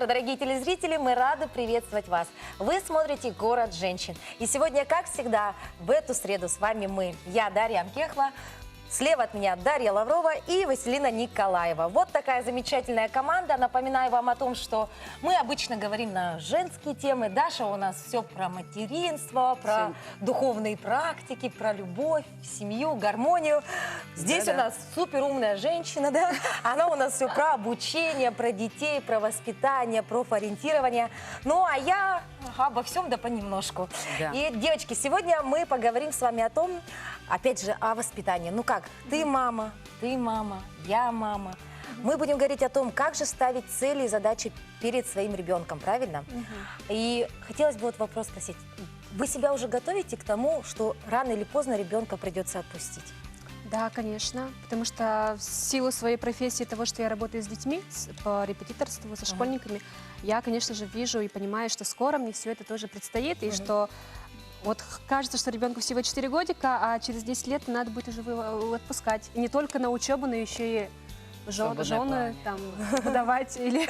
дорогие телезрители, мы рады приветствовать вас. Вы смотрите «Город женщин». И сегодня, как всегда, в эту среду с вами мы. Я, Дарья Амкехова. Слева от меня Дарья Лаврова и Василина Николаева. Вот такая замечательная команда. Напоминаю вам о том, что мы обычно говорим на женские темы. Даша у нас все про материнство, про духовные практики, про любовь, семью, гармонию. Здесь у нас суперумная женщина, да? Она у нас все про обучение, про детей, про воспитание, профориентирование. Ну, а я обо всем да понемножку. Да. И, девочки, сегодня мы поговорим с вами о том, опять же, о воспитании. Ну как, ты мама, я мама. Мы будем говорить о том, как же ставить цели и задачи перед своим ребенком, правильно? И хотелось бы вот вопрос спросить. Вы себя уже готовите к тому, что рано или поздно ребенка придется отпустить? Да, конечно, потому что в силу своей профессии, того, что я работаю с детьми, по репетиторству, со школьниками, я, конечно же, вижу и понимаю, что скоро мне все это тоже предстоит, и что вот кажется, что ребенку всего 4 годика, а через 10 лет надо будет уже отпускать. И не только на учебу, но еще и жены там выдавать или...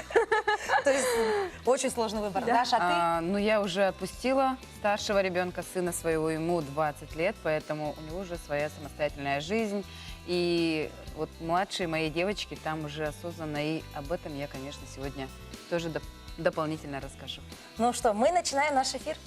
То есть очень сложный выбор. Даша, а ты? Ну, я уже отпустила старшего ребенка, сына своего, ему 20 лет, поэтому у него уже своя самостоятельная жизнь. И вот младшие мои девочки там уже осознанно, и об этом я, конечно, сегодня тоже дополнительно расскажу. Ну что, мы начинаем наш эфир.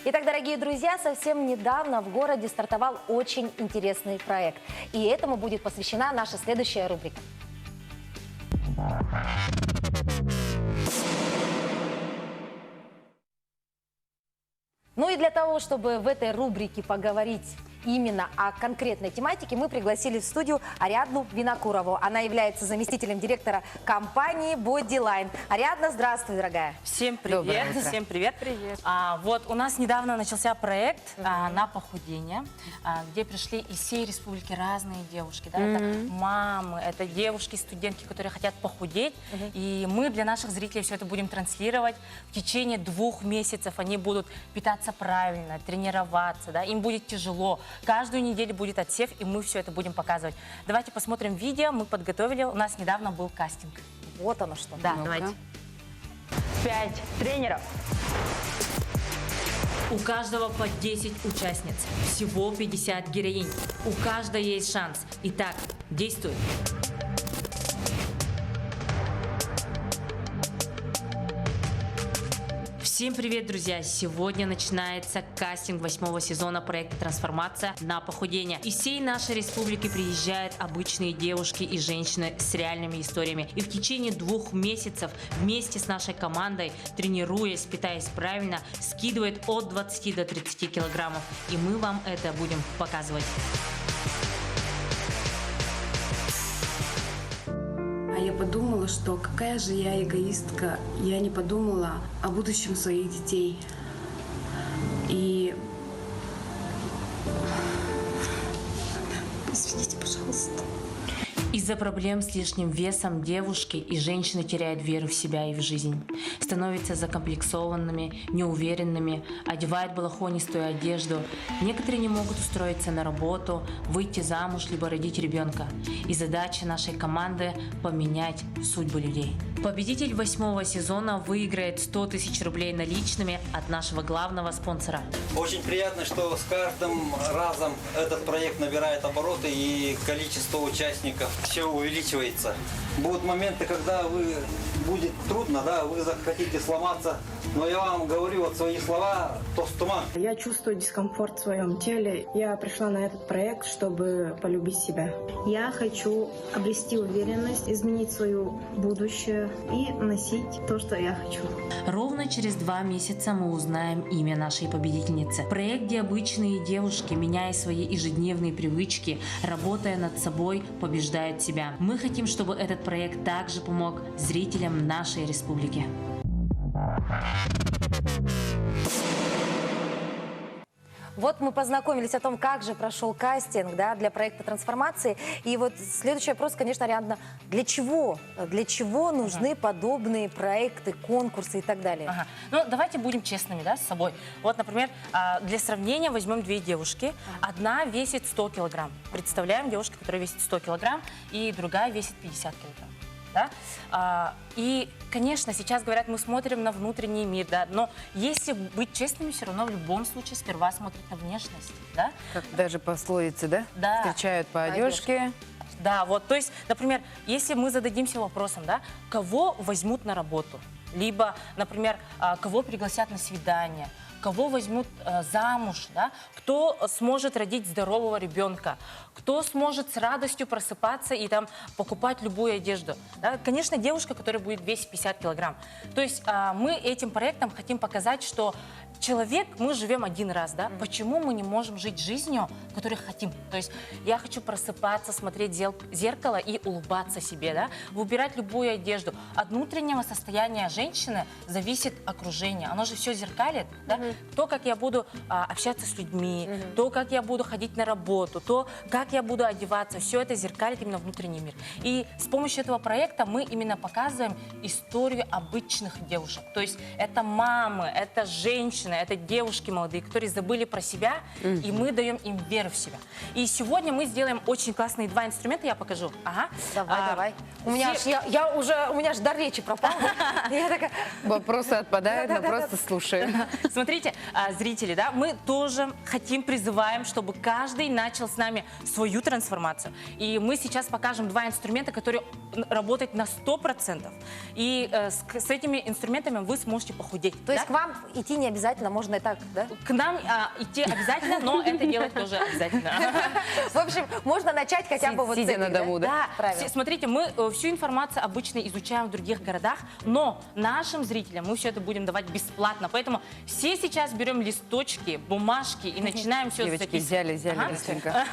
Итак, дорогие друзья, совсем недавно в городе стартовал очень интересный проект. И этому будет посвящена наша следующая рубрика. Ну и для того, чтобы в этой рубрике поговорить именно о конкретной тематике, мы пригласили в студию Ариадну Винокурову. Она является заместителем директора компании Bodyline. Ариадна, здравствуй, дорогая. Всем привет. Всем привет. Привет. Вот у нас недавно начался проект на похудение, где пришли из всей республики разные девушки. Да? Это мамы, это девушки, студентки, которые хотят похудеть. И мы для наших зрителей все это будем транслировать. В течение 2 месяцев они будут питаться правильно, тренироваться. Да? Им будет тяжело. Каждую неделю будет отсев, и мы все это будем показывать. Давайте посмотрим видео, мы подготовили. У нас недавно был кастинг. Вот оно что. Да, давайте. 5 тренеров. У каждого по 10 участниц. Всего 50 героинь. У каждой есть шанс. Итак, действуй. Всем привет, друзья! Сегодня начинается кастинг 8-го сезона проекта «Трансформация на похудение». Из всей нашей республики приезжают обычные девушки и женщины с реальными историями. И в течение 2 месяцев вместе с нашей командой, тренируясь, питаясь правильно, скидывают от 20 до 30 килограммов. И мы вам это будем показывать. Я подумала, что какая же я эгоистка. Я не подумала о будущем своих детей. И... Извините, пожалуйста. Из-за проблем с лишним весом девушки и женщины теряют веру в себя и в жизнь. Становятся закомплексованными, неуверенными, одевают балахонистую одежду. Некоторые не могут устроиться на работу, выйти замуж, либо родить ребенка. И задача нашей команды – поменять судьбы людей. Победитель 8-го сезона выиграет 100 000 рублей наличными от нашего главного спонсора. Очень приятно, что с каждым разом этот проект набирает обороты и количество участников все увеличивается. Будут моменты, когда будет трудно, да, вы захотите сломаться, но я вам говорю вот свои слова, тостума. Я чувствую дискомфорт в своем теле. Я пришла на этот проект, чтобы полюбить себя. Я хочу обрести уверенность, изменить свое будущее и носить то, что я хочу. Ровно через 2 месяца мы узнаем имя нашей победительницы. Проект, где обычные девушки, меняя свои ежедневные привычки, работая над собой, побеждают себя. Мы хотим, чтобы этот проект также помог зрителям нашей республики. Вот мы познакомились о том, как же прошел кастинг, да, для проекта трансформации. И вот следующий вопрос, конечно, Ариадна, для чего? Для чего нужны подобные проекты, конкурсы и так далее? Ага. Ну, давайте будем честными, да, с собой. Вот, например, для сравнения возьмем две девушки. Одна весит 100 килограмм. Представляем девушку, которая весит 100 килограмм, и другая весит 50 килограмм. Да? И, конечно, сейчас говорят, мы смотрим на внутренний мир, да, но если быть честными, все равно в любом случае сперва смотрят на внешность, да? Как даже пословицы, да? Да. Встречают по одежке. Да, вот, то есть, например, если мы зададимся вопросом, да, кого возьмут на работу, либо, например, кого пригласят на свидание, кого возьмут замуж, да? Кто сможет родить здорового ребенка, кто сможет с радостью просыпаться и там покупать любую одежду. Да? Конечно, девушка, которая будет весить 50 килограмм. То есть мы этим проектом хотим показать, что человек, мы живем один раз, да? Почему мы не можем жить жизнью, которую хотим? То есть я хочу просыпаться, смотреть в зеркало и улыбаться себе, да? Выбирать любую одежду. От внутреннего состояния женщины зависит окружение. Оно же все зеркалит, да? То, как я буду общаться с людьми, то, как я буду ходить на работу, то, как я буду одеваться, все это зеркалит именно внутренний мир. И с помощью этого проекта мы именно показываем историю обычных девушек. То есть это мамы, это женщины, это девушки молодые, которые забыли про себя, и мы даем им веру в себя. И сегодня мы сделаем очень классные два инструмента, я покажу. Ага. Давай. У меня аж дар речи пропал. Я такая... Вопросы отпадают, мы просто слушаем. Смотрите, зрители, да, мы тоже хотим, призываем, чтобы каждый начал с нами свою трансформацию. И мы сейчас покажем два инструмента, которые работают на 100%. И с этими инструментами вы сможете похудеть. То есть к вам идти не обязательно, можно и так, да? К нам идти обязательно, но это делать тоже обязательно. В общем, можно начать хотя бы вот с Сидя этой, на дому, да? Да, правильно. Смотрите, мы всю информацию обычно изучаем в других городах, но нашим зрителям мы все это будем давать бесплатно. Поэтому все сейчас берем листочки, бумажки и начинаем все Девочки, записывать. взяли Ага. быстренько.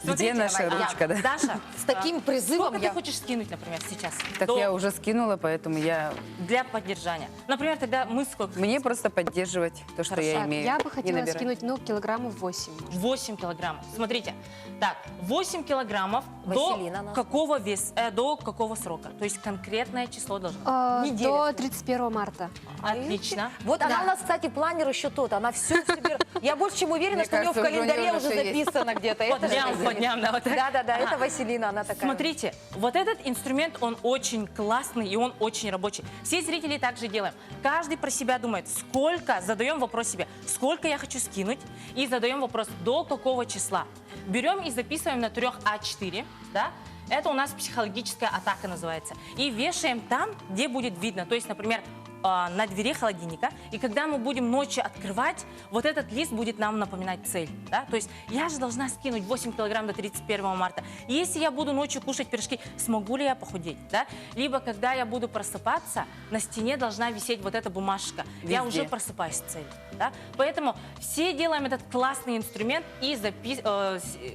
Где Смотрите, наша давай, ручка, да? Даша, С таким призывом сколько я... ты хочешь скинуть, например, сейчас? Так я уже скинула, поэтому Для поддержания. Например, тогда мы сколько? мне просто поддерживать то, что я Так, имею. я бы Не хотела набирать. скинуть, ну, килограммов 8. 8 килограммов. Смотрите, так, 8 килограммов Василина до нас. какого веса, до какого срока? То есть конкретное число должно быть. Неделя. До 31 марта. Отлично. Вот она у нас, кстати, планер еще тот, она все собирает. Я больше чем уверена, Мне что у нее в кажется, уже у неё календаре уже уже всё есть. записано где-то. По Это же дням, Василина. по дням, да, вот так. Да, Ага. это Василина, она такая. Смотрите, вот этот инструмент, он очень классный и он очень рабочий. Все зрители также делаем. Каждый про себя думает, сколько, задаем вопрос себе, сколько я хочу скинуть, и задаем вопрос, до какого числа. Берем и записываем на 3 А4, да? Это у нас психологическая атака называется. И вешаем там, где будет видно. То есть, например, на двери холодильника. И когда мы будем ночью открывать, вот этот лист будет нам напоминать цель. Да? То есть я же должна скинуть 8 килограмм до 31 марта. И если я буду ночью кушать пирожки, смогу ли я похудеть? Да? Либо когда я буду просыпаться, на стене должна висеть вот эта бумажка. Я Везде. уже просыпаюсь с целью. Да? Поэтому все делаем этот классный инструмент и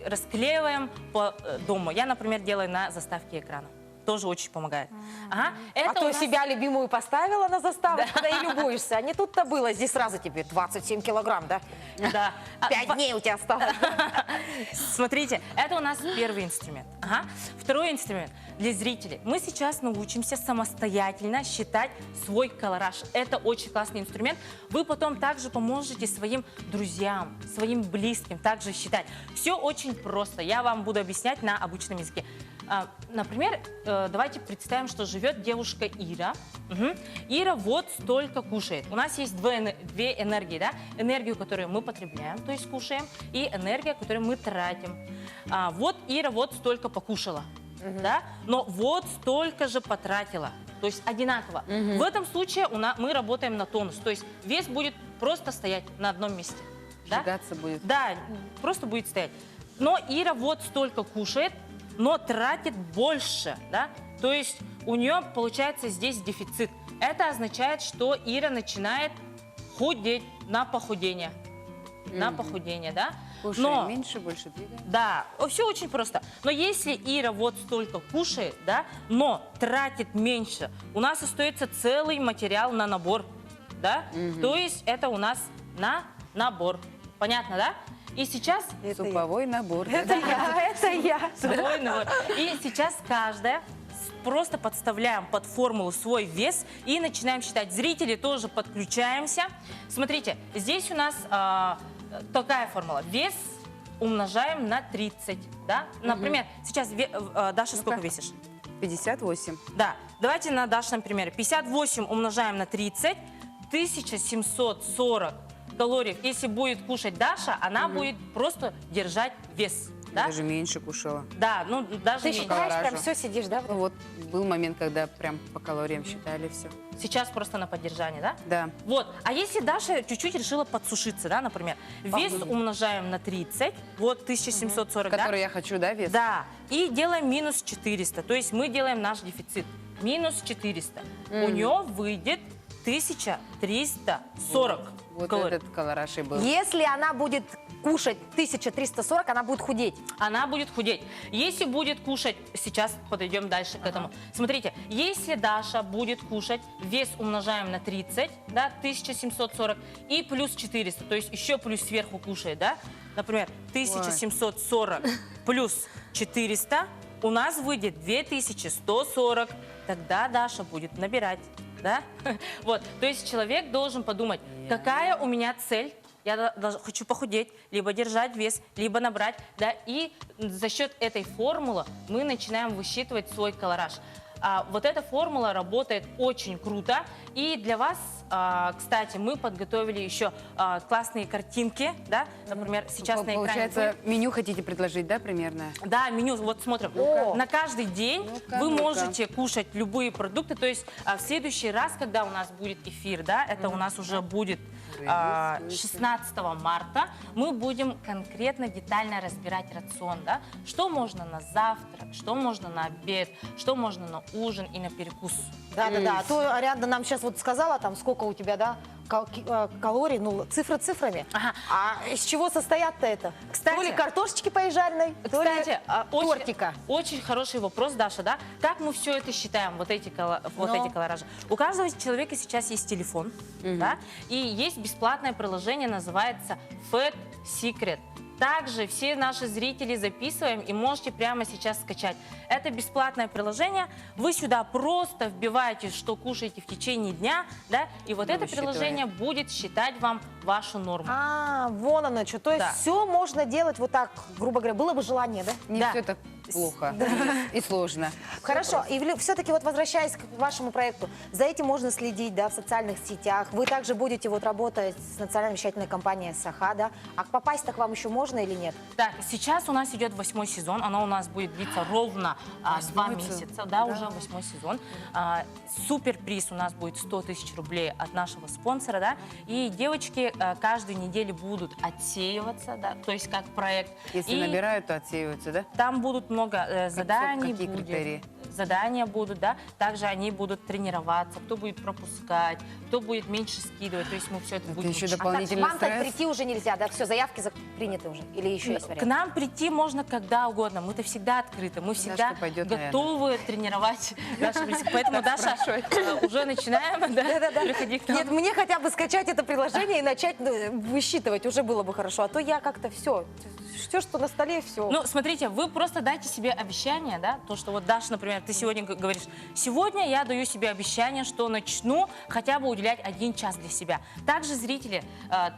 расклеиваем по дому. Я, например, делаю на заставке экрана. Тоже очень помогает. Ага. Это А то у нас- себя любимую поставила на заставочку, да, и любуешься. А не тут-то было, здесь сразу тебе 27 килограмм, да? Да. 5 дней у тебя осталось. Смотрите, это у нас первый инструмент. Ага. Второй инструмент для зрителей. Мы сейчас научимся самостоятельно считать свой колораж. Это очень классный инструмент. Вы потом также поможете своим друзьям, своим близким также считать. Все очень просто. Я вам буду объяснять на обычном языке. Например, давайте представим, что живет девушка Ира. Угу. Ира вот столько кушает. У нас есть две энергии, да? Энергию, которую мы потребляем, то есть кушаем, и энергия, которую мы тратим. Вот Ира вот столько покушала, да? Но вот столько же потратила. То есть одинаково. В этом случае мы работаем на тонус. То есть вес будет просто стоять на одном месте. Да? Сжигаться будет. Да, просто будет стоять. Но Ира вот столько кушает, но тратит больше, да? То есть у нее получается здесь дефицит. Это означает, что Ира начинает худеть на похудение. На похудение, да? Кушаем меньше, больше двигаем. Да, все очень просто. Но если Ира вот столько кушает, да, но тратит меньше, у нас остается целый материал на набор, да? То есть это у нас на набор. Понятно, да? И сейчас Суповой набор. да? Это я. свой набор. И сейчас каждая просто подставляем под формулу свой вес и начинаем считать. Зрители тоже подключаемся. Смотрите, здесь у нас такая формула. Вес умножаем на 30. Да? Например, сейчас, Даша, сколько Ну-ка. весишь? 58. Да, давайте на Дашином примере. 58 умножаем на 30, 1740 калорий. Если будет кушать Даша, она будет просто держать вес. Да? Даже меньше кушала. Да, ну даже Ты меньше. считаешь, прям колоражу. все сидишь, да? Ну вот, был момент, когда прям по калориям считали все. Сейчас просто на поддержание, да? Да. Вот, а если Даша чуть-чуть решила подсушиться, да, например, вес умножаем на 30, вот 1740, да? Который я хочу, да, вес? Да, и делаем минус 400, то есть мы делаем наш дефицит. Минус 400. У нее выйдет 1340 Вот калорий. этот колораж и был. Если она будет кушать 1340, она будет худеть. Она будет худеть. Если будет кушать, сейчас подойдем дальше к этому. Смотрите, если Даша будет кушать, вес умножаем на 30, да, 1740, и плюс 400, то есть еще плюс сверху кушает, да, например, 1740 плюс 400, у нас выйдет 2140, тогда Даша будет набирать, да? Вот, то есть человек должен подумать, какая у меня цель. Я хочу похудеть, либо держать вес, либо набрать, да, и за счет этой формулы мы начинаем высчитывать свой колораж. Вот эта формула работает очень круто, и для вас, кстати, мы подготовили еще классные картинки, да, например, сейчас на экране. Получается, меню хотите предложить, да, примерно? Да, меню, вот смотрим. На каждый день вы можете кушать любые продукты. То есть в следующий раз, когда у нас будет эфир, да, это у нас уже будет 16 марта, мы будем конкретно, детально разбирать рацион, да, что можно на завтрак, что можно на обед, что можно на ужин и на перекус. Да-да-да. А то Ариадна нам сейчас вот сказала, там, сколько у тебя, да, калорий, ну, цифры цифрами. Ага. А из чего состоят-то это? Кстати- То ли картошечки поезжарной, то ли Кстати, тортика. очень хороший вопрос, Даша, да? Как мы все это считаем, вот эти колоражи? У каждого человека сейчас есть телефон, да? И есть бесплатное приложение, называется Fat Secret. Также все наши зрители записываем и можете прямо сейчас скачать. Это бесплатное приложение. Вы сюда просто вбиваете, что кушаете в течение дня, да? И вот это высчитывает. приложение будет считать вам вашу норму. А, вон оно что. То есть Да. все можно делать вот так, грубо говоря, было бы желание, да? Не Да. все так плохо и сложно. Хорошо, и все-таки вот возвращаясь к вашему проекту, за этим можно следить, да, в социальных сетях. Вы также будете вот работать с национальной вещательной компанией «Саха», да? А попасть-то к вам еще можно или нет? Так, сейчас у нас идет 8-й сезон, оно у нас будет длиться ровно 2 месяца, да, уже 8-й сезон. Супер приз у нас будет 100 тысяч рублей от нашего спонсора, да, и девочки каждую неделю будут отсеиваться, да, то есть как проект. Если И набирают, то отсеиваются, да? там будут много заданий, какие будет, критерии? задания будут, да, также они будут тренироваться, кто будет пропускать, кто будет меньше скидывать, то есть мы все это будем еще учить. дополнительный Вам так стресс. прийти уже нельзя, да? Все, заявки приняты уже? Или еще есть К вариант? нам прийти можно когда угодно, мы-то всегда открыты, мы всегда что пойдет, готовы тренировать наши близких. Поэтому, Даша, уже начинаем, да, приходи к нам. Нет, мне хотя бы скачать это приложение и начать высчитывать уже было бы хорошо. А то я как-то все, что на столе, все. Ну, смотрите, вы просто дайте себе обещание, да, то, что вот, Даша, например, ты сегодня говоришь, сегодня я даю себе обещание, что начну хотя бы уделять 1 час для себя. Также, зрители,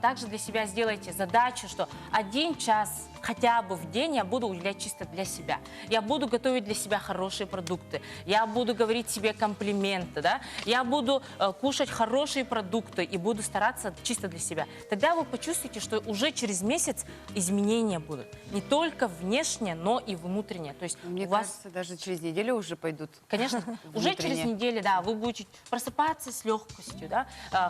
также для себя сделайте задачу, что 1 час хотя бы в день я буду уделять чисто для себя. Я буду готовить для себя хорошие продукты, я буду говорить себе комплименты, да, я буду кушать хорошие продукты и буду стараться чисто для себя. Тогда вы почувствуете, что уже через месяц изменения будут. Не только внешние, но и внутренние. То есть Мне у вас, кажется, даже через неделю уже пойдут. конечно, уже внутренние. через неделю, да, вы будете просыпаться с легкостью, да,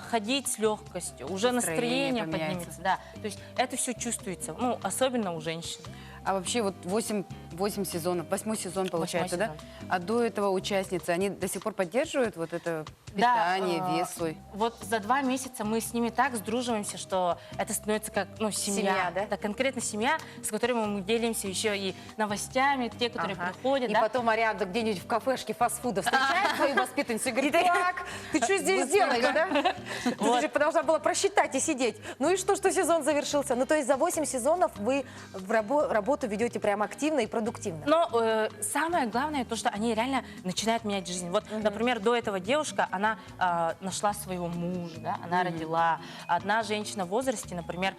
ходить с легкостью, уже Настроение настроение поменяется. поднимется, да. То есть это все чувствуется, ну, особенно у женщин. А вообще вот 8 8 сезонов, 8-й сезон получается, да? сезон. А до этого участницы, они до сих пор поддерживают вот это питание, Да, вес свой? Вот за 2 месяца мы с ними так сдруживаемся, что это становится как, ну, семья. Семья, да? Это конкретно семья, с которой мы делимся еще и новостями, те, которые Ага. приходят, И да. потом Ариадна где-нибудь в кафешке фастфуда встречает свою воспитанницу и говорит: так, ты что здесь делаешь, да? Ты же должна была просчитать и сидеть. Ну и что сезон завершился? Ну то есть за 8 сезонов вы в работу ведете прям активно и продуктивно. Но самое главное то, что они реально начинают менять жизнь. Вот, например, до этого девушка, она нашла своего мужа, да, она родила. Одна женщина в возрасте, например,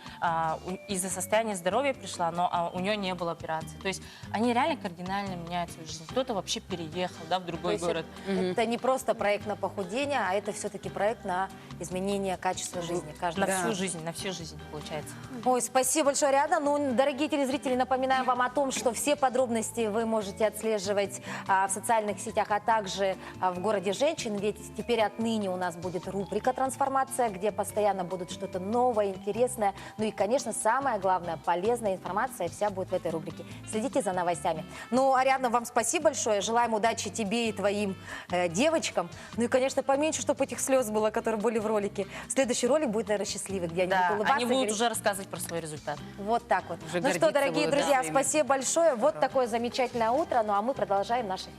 из-за состояния здоровья пришла, но у нее не было операции. То есть они реально кардинально меняют свою жизнь. Кто-то вообще переехал, да, в То другой есть город. это не просто проект на похудение, а это все-таки проект на изменение качества жизни каждого. На всю жизнь, на всю жизнь, получается. Ой, спасибо большое, Ариадна. Ну, дорогие телезрители, напоминаем вам о том, что все подробности вы можете отслеживать в социальных сетях, а также в «Городе женщин», ведь теперь отныне у нас будет рубрика «Трансформация», где постоянно будут что-то новое, интересное. Ну и, конечно, самое главное, полезная информация вся будет в этой рубрике. Следите за новостями. Ну, Ариадна, вам спасибо большое. Желаем удачи тебе и твоим девочкам. Ну и, конечно, поменьше, чтобы этих слез было, которые были в ролике. Следующий ролик будет, наверное, счастливый, где они Да, будут улыбаться. они и будут говорить: уже рассказывать про свой результат. вот так вот. Уже Ну что, гордиться дорогие будут, да, друзья, своими. спасибо большое. Вот такое замечательное утро. Ну а мы продолжаем наш эфир.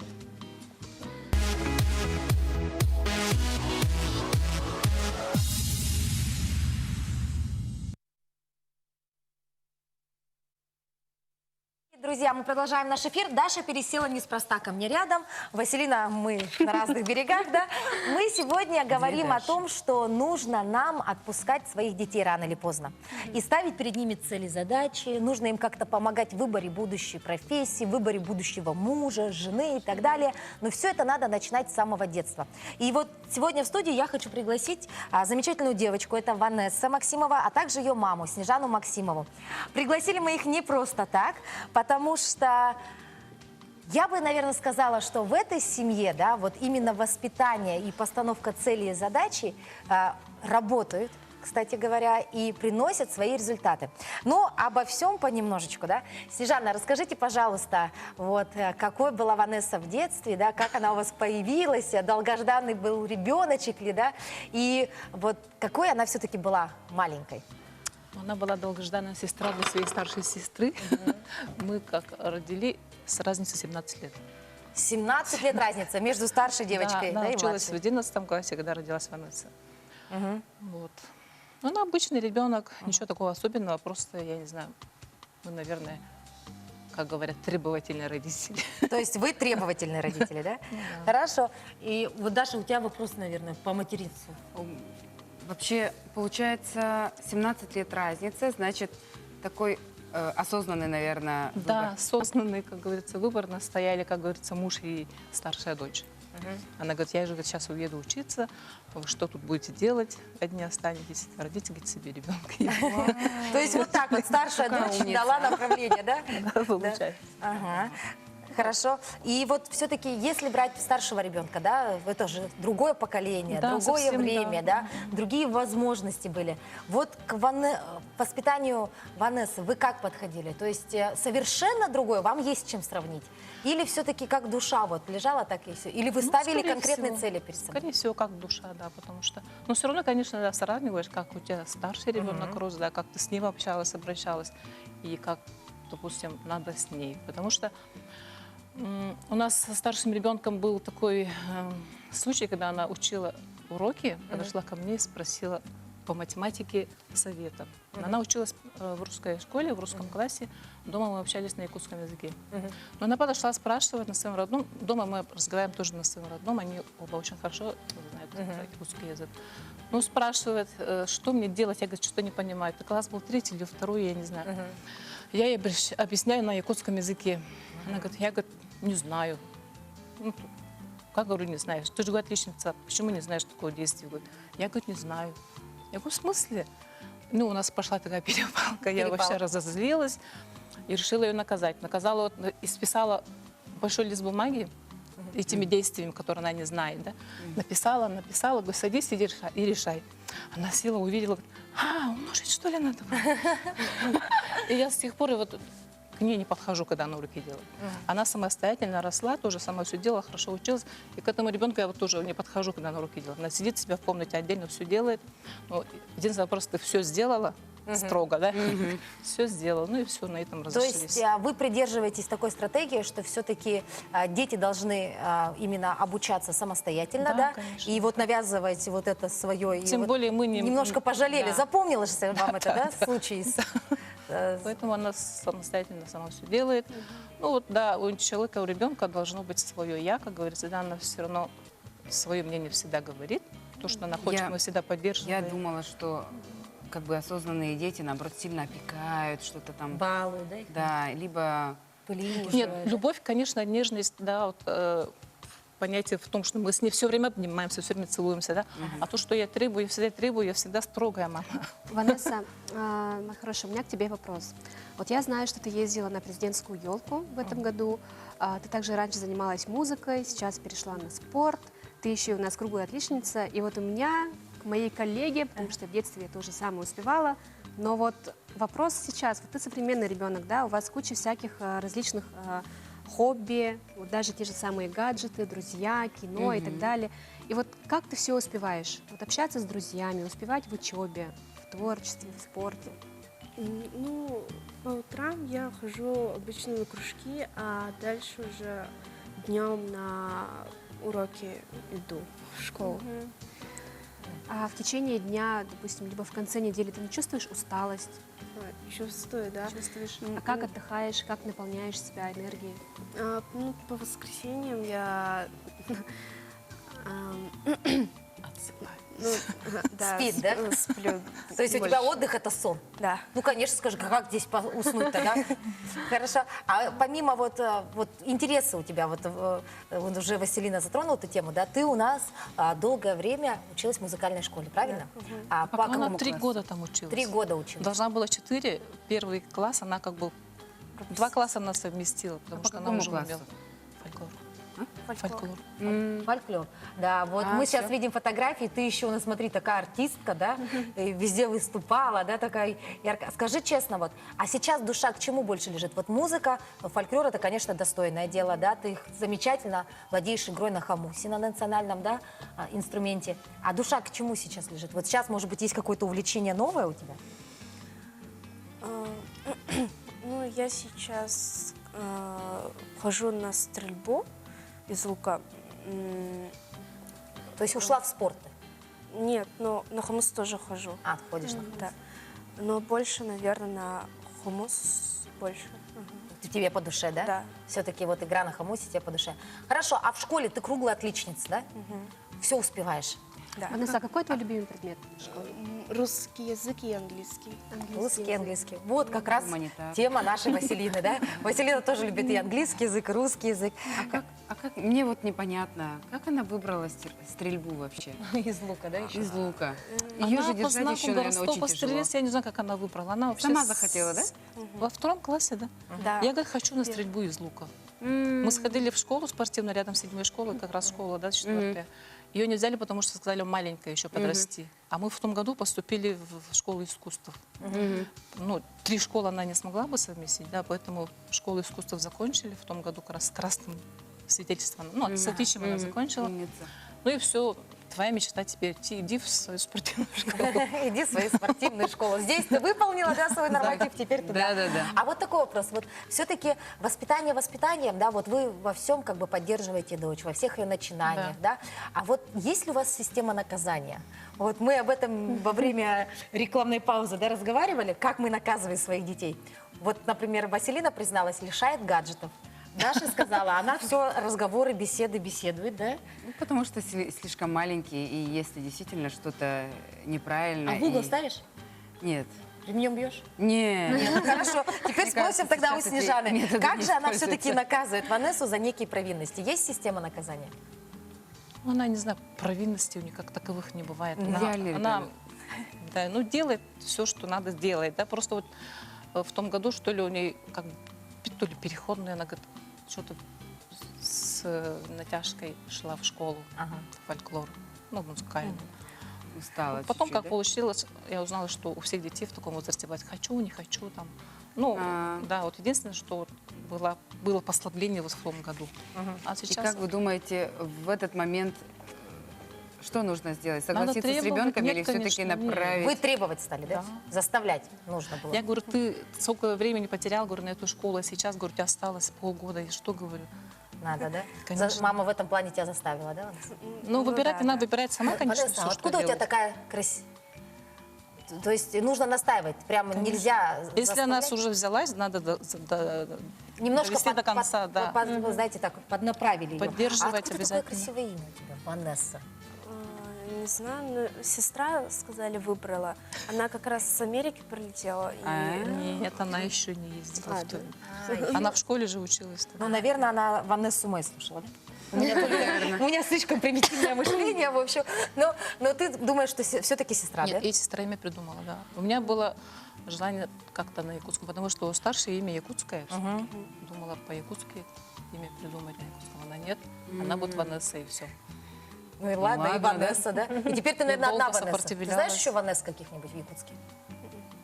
Друзья, мы продолжаем наш эфир. Даша пересела неспроста ко мне рядом. Василина, мы на разных берегах, да? Мы сегодня говорим о том, что нужно нам отпускать своих детей рано или поздно. И ставить перед ними цели, задачи. Нужно им как-то помогать в выборе будущей профессии, в выборе будущего мужа, жены и так далее. Но все это надо начинать с самого детства. И вот сегодня в студии я хочу пригласить замечательную девочку. Это Ванесса Максимова, а также ее маму, Снежану Максимову. Пригласили мы их не просто так, потому что я бы, наверное, сказала, что в этой семье, да, вот именно воспитание и постановка целей и задачи работают, кстати говоря, и приносят свои результаты. Но обо всем понемножечку, да. Снежана, расскажите, пожалуйста, вот какой была Ванесса в детстве, да, как она у вас появилась, долгожданный был ребеночек ли, да, и вот какой она все-таки была маленькой. Она была долгожданная сестра для своей старшей сестры. Мы как родили с разницей 17 лет. 17 лет разница между старшей девочкой, Да, да, она и училась в младшей. 11 классе, когда родилась Ванесса. Вот. Ну, она обычный ребенок, ничего такого особенного, просто, я не знаю, мы, наверное, как говорят, требовательные родители. То есть вы требовательные родители, да? Хорошо. И вот, Даша, у тебя вопрос, наверное, по материнству. Вообще, получается, 17 лет разница, значит, такой осознанный, наверное, Да, выбор. осознанный, как говорится, выбор настояли, как говорится, муж и старшая дочь. Она говорит, я же сейчас уеду учиться, вы что тут будете делать, одни останетесь, родите, говорит, себе ребенка. То есть вот так вот старшая Какая дочь умница. дала направление, да? Да, получается. Ага. Хорошо. И вот все-таки, если брать старшего ребенка, да, это же другое поколение, Да, другое совсем, время, да, другие возможности были. Вот к воспитанию Ванессы вы как подходили? То есть совершенно другое, вам есть с чем сравнить? Или все-таки как душа вот лежала, так и все? Или вы Ну, ставили скорее конкретные всего. цели перед собой? Скорее всего, как душа, да, потому что... Но все равно, конечно, да, сравниваешь, как у тебя старший ребенок рос, да, как ты с ним общалась, обращалась, и как, допустим, надо с ней. Потому что у нас со старшим ребенком был такой случай, когда она учила уроки, подошла ко мне и спросила по математике совета. Она училась в русской школе, в русском классе. Дома мы общались на якутском языке. Но она подошла спрашивать на своем родном. Дома мы разговариваем тоже на своем родном. Они оба очень хорошо знают якутский язык. Ну, спрашивает, что мне делать. Я говорю, что не понимаю. Это класс был 3 или 2, я не знаю. Я ей объясняю на якутском языке. Она говорит, я говорит, не знаю. Ну, как говорю, не знаешь? Ты же, говорит, отличница. Почему не знаешь такого действия? Говорит, я, говорит, не знаю. Я говорю, в смысле? Ну, у нас пошла такая перепалка. Я вообще разозлилась и решила ее наказать. Наказала, вот, исписала большой лист бумаги этими действиями, которые она не знает. Да? Написала, говорю, садись и решай. Она села, увидела, говорит, умножить, что ли, надо? И я с тех пор вот к ней не подхожу, когда она уроки делает. Она самостоятельно росла, тоже сама все делала, хорошо училась. И к этому ребенку я вот тоже не подхожу, когда она уроки делает. Она сидит себя в комнате отдельно, все делает. Но единственное, вопрос, ты все сделала, строго, да? Все сделала, ну и все, на этом То разошлись. есть вы придерживаетесь такой стратегии, что все-таки дети должны именно обучаться самостоятельно, Да, да? конечно. И вот навязывать вот это свое. Тем более мы не... Немножко пожалели. Да. Запомнилось вам это, да, случай? Поэтому она самостоятельно сама все делает. Ну вот, да, у человека, у ребенка должно быть свое «я», как говорится, да, она все равно свое мнение всегда говорит. То, что она хочет, мы всегда поддерживаем. Я думала, что как бы осознанные дети, наоборот, сильно опекают, что-то там... Баллы, да? Да, либо... Пылинки. Нет, любовь, конечно, нежность, да, вот, понятие в том, что мы с ней все время обнимаемся, все время целуемся, да. А то, что я требую, я всегда строгая мама. Ванесса, моя хорошая, у меня к тебе вопрос. Вот я знаю, что ты ездила на президентскую елку в этом году. Ты также раньше занималась музыкой, сейчас перешла на спорт. Ты еще и у нас круглая отличница. И вот у меня к моей коллеге, потому что в детстве я тоже самое успевала, но вот вопрос сейчас. Вот ты современный ребенок, да, у вас куча всяких различных хобби, вот даже те же самые гаджеты, друзья, кино и так далее. И вот как ты все успеваешь? Вот общаться с друзьями, успевать в учебе, в творчестве, в спорте. Ну, по утрам я хожу обычно на кружки, а дальше уже днем на уроки иду в школу. А в течение дня, допустим, либо в конце недели ты не чувствуешь усталость? Чувствую, да. Чувствуешь? А как отдыхаешь, как наполняешь себя энергией? Ну, по воскресеньям я ну, да, Спит, да? Сплю. То есть у тебя отдых – это сон? Да. Ну, конечно, скажи, как здесь уснуть-то, да? Хорошо. А помимо вот интереса у тебя, вот уже Василина затронула эту тему, да? Ты у нас долгое время училась в музыкальной школе, правильно? А по Она какому 3 классу? года там училась. 3 года училась. Должна была 4, первый класс, она как бы... 2 класса она совместила, потому по что она какому уже классу? умела. Фольклор. Фольклор. Фольклор. Да, вот мы сейчас видим фотографии, ты еще, ну, смотри, такая артистка, да, и везде выступала, да, такая яркая. Скажи честно, вот, а сейчас душа к чему больше лежит? Вот музыка, фольклор, это, конечно, достойное дело, да, ты замечательно владеешь игрой на хамусе, на национальном, да, инструменте. А душа к чему сейчас лежит? Вот сейчас, может быть, есть какое-то увлечение новое у тебя? Ну, я сейчас хожу на стрельбу из лука. То есть ушла в спорт ты? Нет, но на хумус тоже хожу. А, ходишь на Да. Но больше, наверное, на хумус больше. Тебе по душе, да? Да. Все-таки вот игра на хамусе тебе по душе. Хорошо, а в школе ты круглая отличница, да? Все успеваешь? Да. Ванесса, а какой твой любимый предмет в школе? Русский язык и английский. Русский, английский. Вот как раз Гуманитар. тема нашей Василины, да? Василина тоже любит и английский язык, и русский язык. А как, мне вот непонятно, как она выбрала стрельбу вообще? Из лука, да, еще? Из лука. Она Ее же по держать знаку еще, наверное, гороскопа очень тяжело. стрелец, я не знаю, как она выбрала. Она вообще Сама захотела, да? Во 2 классе, да? Да. Я говорю, хочу на стрельбу из лука. Мы сходили в школу спортивную, рядом с 7-й школой, как раз школа, да, 4-я. Ее не взяли, потому что сказали, маленькая еще подрасти. А мы в том году поступили в школу искусств. Ну, 3 школы она не смогла бы совместить, да, поэтому школу искусств закончили в том году как раз с красным свидетельством. Ну, с отличием она закончила. Умница. Ну и все, твоя мечта теперь иди в свою спортивную школу. Иди в свою спортивную школу. Здесь ты выполнила, да, свой норматив, теперь туда. Да. А вот такой вопрос. Вот все-таки воспитание воспитанием, да, вот вы во всем как бы поддерживаете дочь, во всех ее начинаниях, да. А вот есть ли у вас система наказания? Вот мы об этом во время рекламной паузы, да, разговаривали, как мы наказываем своих детей. Вот, например, Василина призналась, лишает гаджетов. Даша сказала, она все разговоры, беседы беседует, да? Ну, потому что слишком маленький, и если действительно что-то неправильно... А в угол и- ставишь? Нет. Ремнем бьешь? Нет. Ну, хорошо. Теперь Мне спросим кажется, тогда у сейчас эти Снежаны, методы как не же она используются. все-таки наказывает Ванессу за некие провинности? Есть система наказания? Ну, она, не знаю, провинностей у нее как таковых не бывает. Идеальный Она, ребенок. да, ну, делает все, что надо сделать. Да? Просто вот в том году, что ли, у нее как бы, то ли переходная, она говорит, что-то с натяжкой шла в школу, фольклор, ну, музыкальный. Устала Потом, чуть-чуть, как да? получилось, я узнала, что у всех детей в таком возрасте бывает «хочу, не хочу», там, Ну, да, вот единственное, что вот было послабление в том году. А И сейчас как вы думаете, в этот момент что нужно сделать? Согласиться с требовать? ребенком Нет, или все-таки конечно, нет. направить? Вы требовать стали, да? Да. Заставлять нужно было. я говорю, ты сколько времени потерял, говорю, на эту школу, а сейчас, говорю, у тебя осталось полгода. И что говорю? Надо, да? Конечно. Мама в этом плане тебя заставила, да? Ну, выбирать да, надо да. выбирать сама, конечно, Ванесса, все, а что откуда у тебя делать. такая красивая? То есть нужно настаивать, прямо нельзя Если она заставлять? уже взялась, надо Немножко довести до конца, да. вы знаете, так поднаправили ее. Поддерживать а откуда обязательно. такое красивое имя у тебя, Ванесса? Не знаю, но сестра, сказали, выбрала. Она как раз с Америки прилетела. Нет, она еще не ездила. А, в ту- А, Она в школе же училась. Ну, наверное, она Ванессу Мэй слушала, да? У меня слишком примитивное мышление, в общем. Но ты думаешь, что все-таки сестра, да? Нет, и сестра имя придумала, да. У меня было желание как-то на якутском, потому что старшее имя якутское. Думала по-якутски имя придумать на якутском. Она нет, она будет Ванесса и все. Ну и ладно, и ладно, Ванесса, да? И теперь ты, наверное, долго одна Ванесса. Ты сопротивлялась. знаешь еще Ванесс каких-нибудь в Якутске?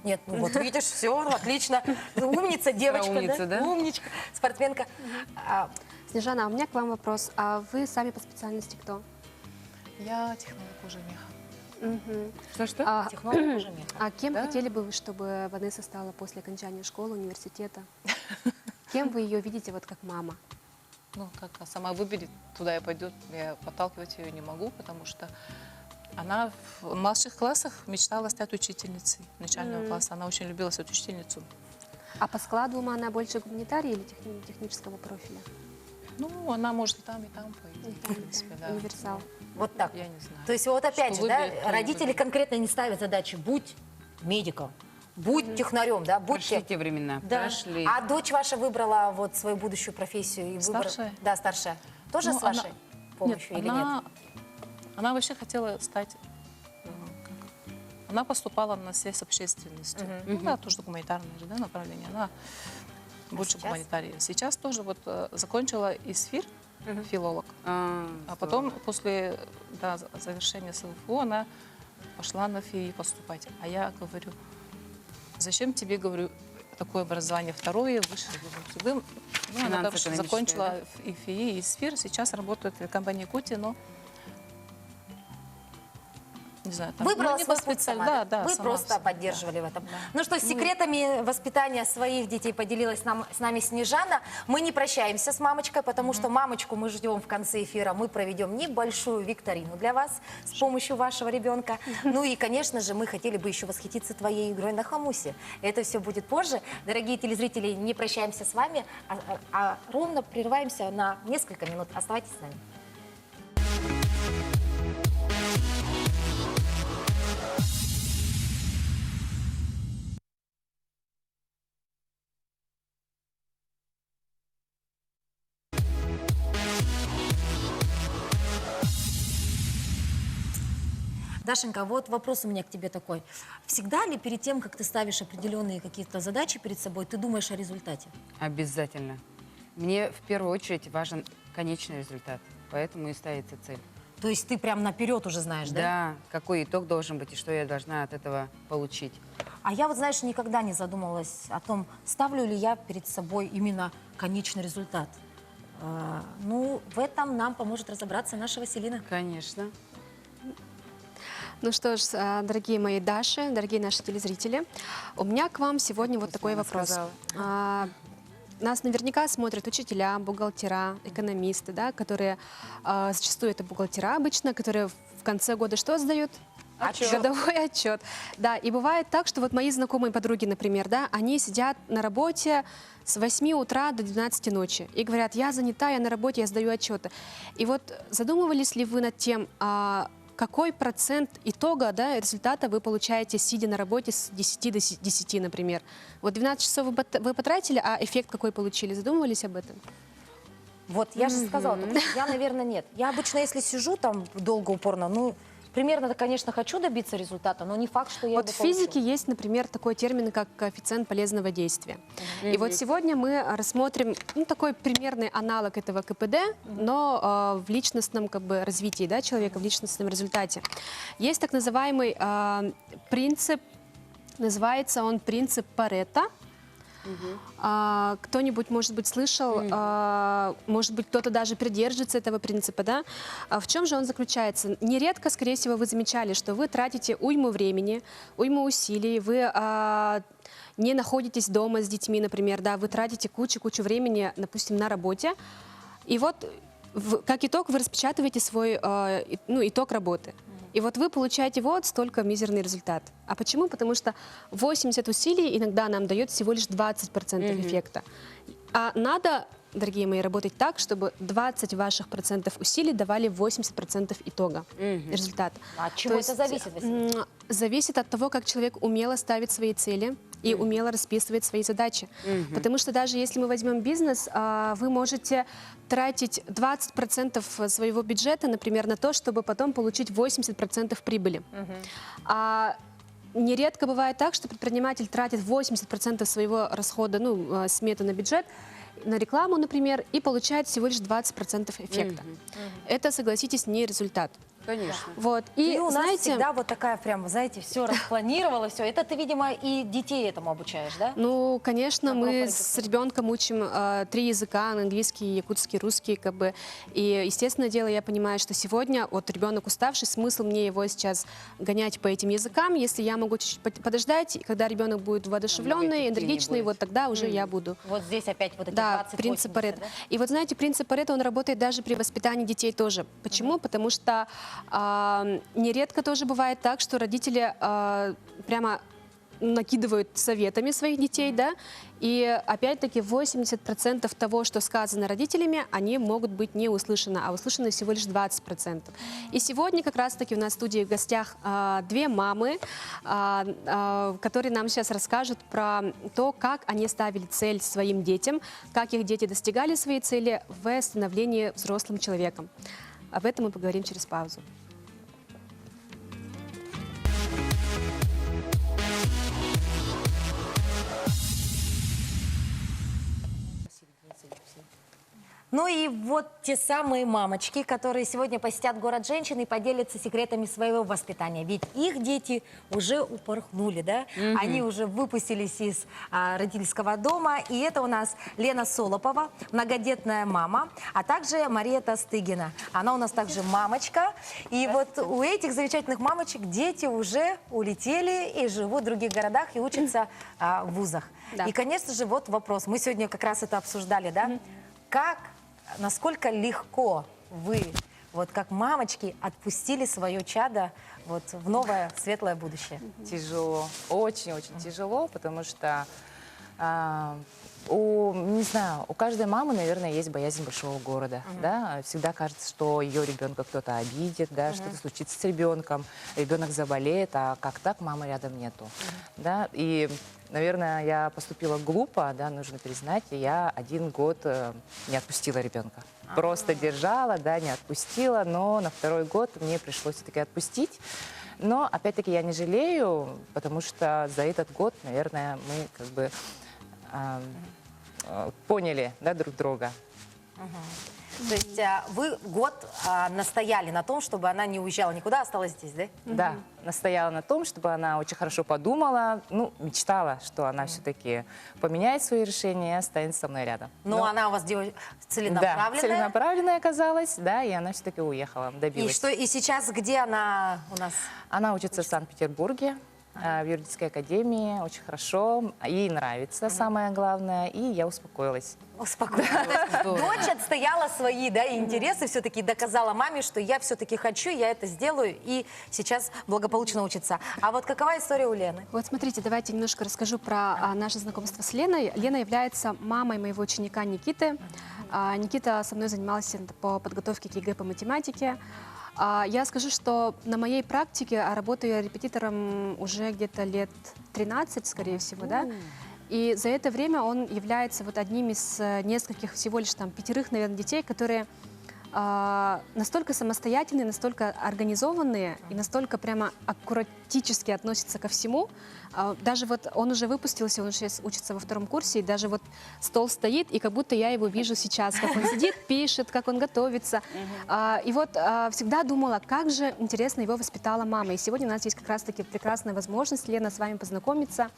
Нет, ну вот видишь, все, отлично. Умница, девочка, умница, да? Умничка, спортсменка. А, Снежана, а у меня к вам вопрос. А вы сами по специальности кто? Я технолог уже меха. Что-что? А, технолог уже меха. а кем хотели бы вы, чтобы Ванесса стала после окончания школы, университета? Кем вы ее видите вот как мама? Ну, как сама выберет, туда и пойдет. Я подталкивать ее не могу, потому что она в младших классах мечтала стать учительницей начального класса. Она очень любила стать учительницу. А по складу ума она больше гуманитария или технического профиля? Ну, она может и там, пойти, в принципе, да. Универсал. Вот так. Я не знаю. То есть вот опять Что же, да, выберет, то и родители выберет. конкретно не ставят задачи «будь медиком», «будь технарем», да, Прошли будьте... те времена, Да. прошли. А дочь ваша выбрала вот свою будущую профессию? И Старшая? Да, старшая. Тоже Ну, с вашей помощью или нет? Она вообще хотела стать... как? Она поступала на связь с общественностью. Ну, да, тоже гуманитарное же, да, направление. Она больше сейчас? гуманитария. Сейчас тоже вот закончила ИСФИР, филолог. А потом, после завершения СВФУ, она пошла на ФИИ поступать. А я говорю, зачем тебе, говорю, такое образование второе, высшее? Ну, она, короче, Финансово-экономическое, закончила и ФИИ, и СФИР, сейчас работает в компании Кути, но не знаю, там, Выбрала ну, не свой по путь специаль- сама, да, да? да, Вы сама просто всё, поддерживали в этом. да. Ну что, с секретами воспитания своих детей поделилась с нами Снежана. Мы не прощаемся с мамочкой, потому что мамочку мы ждем в конце эфира. Мы проведем небольшую викторину для вас с помощью вашего ребенка. Ну и, конечно же, мы хотели бы еще восхититься твоей игрой на хомусе. Это все будет позже. Дорогие телезрители, не прощаемся с вами, а ровно прерываемся на несколько минут. Оставайтесь с нами. Дашенька, вот вопрос у меня к тебе такой. Всегда ли перед тем, как ты ставишь определенные какие-то задачи перед собой, ты думаешь о результате? Обязательно. Мне в первую очередь важен конечный результат, поэтому и ставится цель. То есть ты прям наперед уже знаешь, да? Да, какой итог должен быть и что я должна от этого получить. А я вот, знаешь, никогда не задумывалась о том, ставлю ли я перед собой именно конечный результат. Ну, в этом нам поможет разобраться наша Василина. Конечно. Ну что ж, дорогие мои Даши, дорогие наши телезрители, у меня к вам сегодня вот такой Мама вопрос. сказала. Нас наверняка смотрят учителя, бухгалтера, экономисты, да, которые зачастую это бухгалтера обычно, которые в конце года что сдают? Отчет. Годовой отчет. Да, и бывает так, что вот мои знакомые подруги, например, да, они сидят на работе с 8 утра до 12 ночи и говорят, я занята, я на работе, я сдаю отчеты. И вот задумывались ли вы над тем, какой процент итога, да, результата вы получаете, сидя на работе с 10 до 10, например? Вот 12 часов вы потратили, а эффект какой получили? Задумывались об этом? Вот, я же сказала, только что я, наверное, нет. Я обычно, если сижу там долго, упорно, ну, примерно, конечно, хочу добиться результата, но не факт, что я Вот его в физике получу. есть, например, такой термин, как коэффициент полезного действия. И вот сегодня мы рассмотрим такой примерный аналог этого КПД, но в личностном развитии, да, человека, в личностном результате. Есть так называемый принцип, называется он принцип Паретта. Кто-нибудь, может быть, слышал, может быть, кто-то даже придерживается этого принципа, да? В чем же он заключается? Нередко, скорее всего, вы замечали, что вы тратите уйму времени, уйму усилий, вы не находитесь дома с детьми, например, да, вы тратите кучу времени, допустим, на работе, и вот как итог вы распечатываете свой итог работы. И вот вы получаете вот столько мизерный результат. А почему? Потому что 80 усилий иногда нам дает всего лишь 20% эффекта. А надо, дорогие мои, работать так, чтобы 20 ваших процентов усилий давали 80% итога, результата. А от чего это зависит, Василина? Зависит от того, как человек умело ставит свои цели и умело расписывает свои задачи. Потому что даже если мы возьмем бизнес, вы можете тратить 20% своего бюджета, например, на то, чтобы потом получить 80% прибыли. Нередко бывает так, что предприниматель тратит 80% своего расхода, сметы на бюджет, на рекламу, например, и получает всего лишь 20% эффекта. Это, согласитесь, не результат. Конечно. Вот. И у нас знаете, всегда вот такая прям, знаете, все распланировала, все. Это ты, видимо, и детей этому обучаешь, да? ну, конечно, Как мы проходит с ребенком учим 3 языка: английский, якутский, русский, как бы. И, естественное дело, я понимаю, что сегодня вот ребенок уставший, смысл мне его сейчас гонять по этим языкам, если я могу чуть-чуть подождать, и когда ребенок будет воодушевленный, энергичный, вот тогда уже я буду. Вот здесь опять вот эти Да, 20 принцип 80, Парето. да? И вот знаете, принцип Парето, он работает даже при воспитании детей тоже. Почему? Потому что нередко тоже бывает так, что родители прямо накидывают советами своих детей, да, и опять-таки 80% того, что сказано родителями, они могут быть не услышаны, а услышаны всего лишь 20%. И сегодня как раз-таки у нас в студии в гостях 2 мамы, которые нам сейчас расскажут про то, как они ставили цель своим детям, как их дети достигали своей цели в становлении взрослым человеком. Об этом мы поговорим через паузу. Ну и вот те самые мамочки, которые сегодня посетят город женщин и поделятся секретами своего воспитания. Ведь их дети уже упорхнули, да? Они уже выпустились из родительского дома. И это у нас Лена Солопова, многодетная мама, а также Мария Тастыгина. Она у нас также мамочка. И вот у этих замечательных мамочек дети уже улетели и живут в других городах и учатся в вузах. Да. И, конечно же, вот вопрос. Мы сегодня как раз это обсуждали, да? Насколько легко вы, вот как мамочки, отпустили свое чадо вот в новое светлое будущее? Тяжело, очень-очень тяжело, потому что, не знаю, у каждой мамы, наверное, есть боязнь большого города, да, всегда кажется, что ее ребенка кто-то обидит, да, что-то случится с ребенком, ребенок заболеет, а как так, мамы рядом нету, да, и, наверное, я поступила глупо, да, нужно признать, и я 1 год не отпустила ребенка. Просто держала, да, не отпустила, но на 2-й год мне пришлось все-таки отпустить. Но, опять-таки, я не жалею, потому что за этот год, наверное, мы как бы поняли, да, друг друга. То есть вы год настояли на том, чтобы она не уезжала никуда, осталась здесь, да? Да, настояла на том, чтобы она очень хорошо подумала, мечтала, что она все-таки поменяет свои решения и останется со мной рядом. Но она у вас целенаправленная. Да, целенаправленная оказалась, да, и она все-таки уехала, добилась. И сейчас где она у нас? Она учится в Санкт-Петербурге, в юридической академии, очень хорошо, ей нравится, самое главное, и я успокоилась. Успокоилась. Дочь отстояла свои, да, интересы, все-таки доказала маме, что я все-таки хочу, я это сделаю, и сейчас благополучно учится. А вот какова история у Лены? Вот смотрите, давайте немножко расскажу про наше знакомство с Леной. Лена является мамой моего ученика Никиты. Никита со мной занимался по подготовке к ЕГЭ по математике. Я скажу, что на моей практике, работаю я репетитором уже где-то лет 13, скорее всего, да, и за это время он является вот одним из нескольких, всего лишь там 5, наверное, детей, которые настолько самостоятельные, настолько организованные и настолько прямо аккуратически относятся ко всему. Даже вот он уже выпустился, он сейчас учится во 2-м курсе, и даже вот стол стоит, и как будто я его вижу сейчас, как он сидит, пишет, как он готовится. И вот всегда думала, как же интересно его воспитала мама. И сегодня у нас есть как раз-таки прекрасная возможность, Лена, с вами познакомиться.